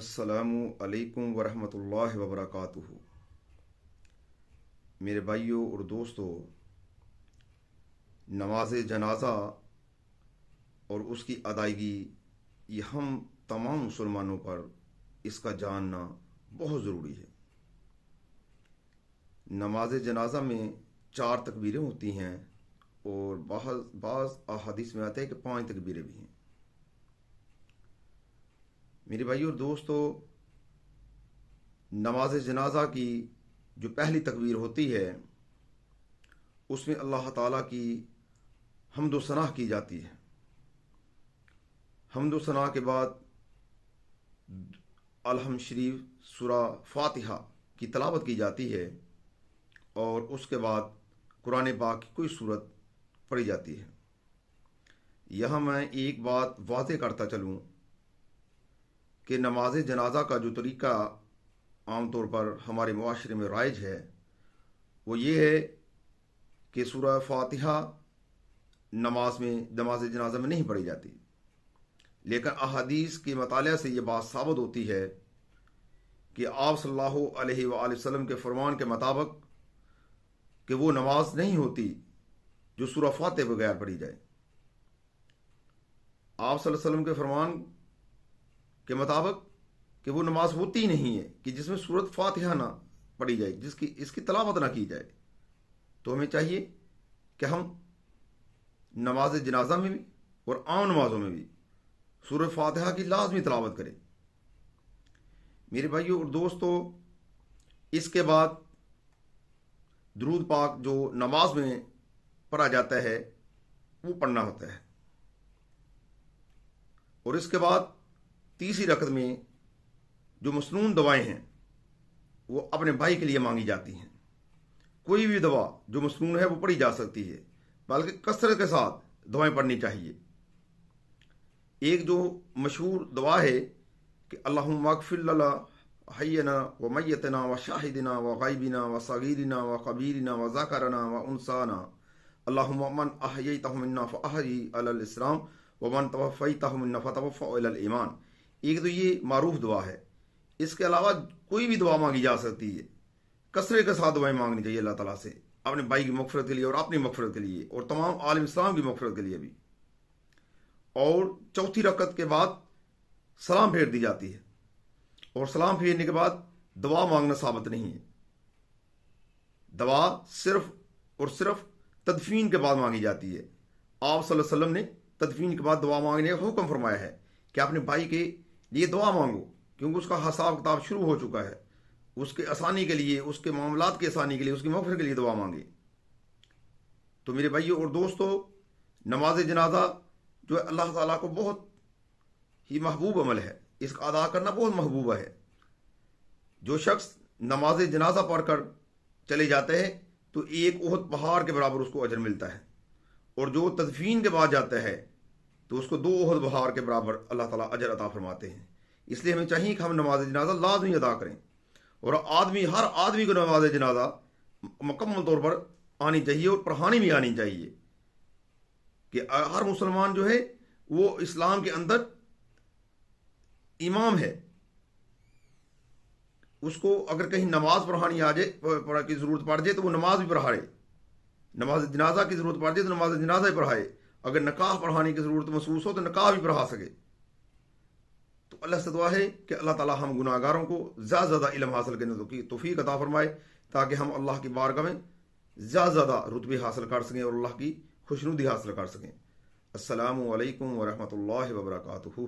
السلام علیکم ورحمۃ اللہ وبرکاتہ۔ میرے بھائیوں اور دوستوں، نماز جنازہ اور اس کی ادائیگی یہ ہم تمام مسلمانوں پر اس کا جاننا بہت ضروری ہے۔ نماز جنازہ میں 4 تکبیریں ہوتی ہیں اور بعض احادیث میں آتا ہے کہ 5 تکبیریں بھی ہیں۔ میرے بھائیو اور دوستو، نماز جنازہ کی جو پہلی تکبیر ہوتی ہے اس میں اللہ تعالیٰ کی حمد و ثنا کی جاتی ہے۔ حمد و ثنا کے بعد الحمد شریف سورہ فاتحہ کی تلاوت کی جاتی ہے اور اس کے بعد قرآن پاک کی کوئی سورت پڑھی جاتی ہے۔ یہاں میں ایک بات واضح کرتا چلوں کہ نماز جنازہ کا جو طریقہ عام طور پر ہمارے معاشرے میں رائج ہے وہ یہ ہے کہ سورہ فاتحہ نماز جنازہ میں نہیں پڑھی جاتی، لیکن احادیث کے مطالعہ سے یہ بات ثابت ہوتی ہے کہ آپ صلی اللہ علیہ وآلہ وسلم کے فرمان کے مطابق کہ وہ نماز نہیں ہوتی جو سورہ فاتحہ بغیر پڑھی جائے۔ آپ صلی اللہ علیہ وسلم کے فرمان کے مطابق کہ وہ نماز ہوتی نہیں ہے کہ جس میں سورۃ فاتحہ نہ پڑھی جائے، اس کی تلاوت نہ کی جائے۔ تو ہمیں چاہیے کہ ہم نماز جنازہ میں بھی اور عام نمازوں میں بھی سورۃ فاتحہ کی لازمی تلاوت کریں۔ میرے بھائیوں اور دوستو، اس کے بعد درود پاک جو نماز میں پڑھا جاتا ہے وہ پڑھنا ہوتا ہے، اور اس کے بعد تیسری رکعت میں جو مسنون دعائیں ہیں وہ اپنے بھائی کے لیے مانگی جاتی ہیں۔ کوئی بھی دعا جو مسنون ہے وہ پڑھی جا سکتی ہے، بلکہ کثرت کے ساتھ دعائیں پڑھنی چاہیے۔ ایک جو مشہور دعا ہے کہ اللہم اغفر لنا حینا و میتنا و شاہدنا و غائبنا و صغیرنا و کبیرنا و ذکرنا و انسانا اللہم من احییتہ منا فاحیی علی الاسلام و من توفیتہ منا فتوفہ علی الایمان۔ ایک تو یہ معروف دعا ہے، اس کے علاوہ کوئی بھی دعا مانگی جا سکتی ہے۔ کثرت کے ساتھ دعائیں مانگنی چاہیے اللہ تعالیٰ سے، اپنے بھائی کی مغفرت کے لیے اور اپنی مغفرت کے لیے اور تمام عالم اسلام کی مغفرت کے لیے بھی۔ اور چوتھی رکعت کے بعد سلام پھیر دی جاتی ہے، اور سلام پھیرنے کے بعد دعا مانگنا ثابت نہیں ہے۔ دعا صرف اور صرف تدفین کے بعد مانگی جاتی ہے۔ آپ صلی اللہ علیہ وسلم نے تدفین کے بعد دعا مانگنے کا حکم فرمایا ہے کہ اپنے بھائی کے لیے دعا مانگو، کیونکہ اس کا حساب کتاب شروع ہو چکا ہے۔ اس کے آسانی کے لیے، اس کے معاملات کی آسانی کے لیے، اس کی مغفرت کے لیے دعا مانگے۔ تو میرے بھائیوں اور دوستو، نماز جنازہ جو ہے اللہ تعالیٰ کو بہت ہی محبوب عمل ہے، اس کا ادا کرنا بہت محبوب ہے۔ جو شخص نماز جنازہ پڑھ کر چلے جاتے ہیں تو ایک احد پہاڑ کے برابر اس کو اجر ملتا ہے، اور جو تدفین کے بعد جاتا ہے تو اس کو 2 احد پہاڑ کے برابر اللہ تعالیٰ اجر عطا فرماتے ہیں۔ اس لیے ہمیں چاہیے کہ ہم نماز جنازہ لازمی ادا کریں، اور ہر آدمی کو نماز جنازہ مکمل طور پر آنی چاہیے اور پڑھانی بھی آنی چاہیے، کہ ہر مسلمان جو ہے وہ اسلام کے اندر امام ہے۔ اس کو اگر کہیں نماز پڑھانی آ جائے کی ضرورت پڑ جائے تو وہ نماز بھی پڑھائے، نماز جنازہ کی ضرورت پڑ جائے تو نماز جنازہ ہی پڑھائے، اگر نکاح پڑھانے کی ضرورت محسوس ہو تو نکاح بھی پڑھا سکے۔ تو اللہ سے دعا ہے کہ اللہ تعالیٰ ہم گناہ گاروں کو زیادہ سے زیادہ علم حاصل کرنے کی توفیق عطا فرمائے، تاکہ ہم اللہ کی بارگاہ میں زیادہ سے زیادہ رتبے حاصل کر سکیں اور اللہ کی خوشنودی حاصل کر سکیں۔ السلام علیکم ورحمۃ اللہ وبرکاتہ۔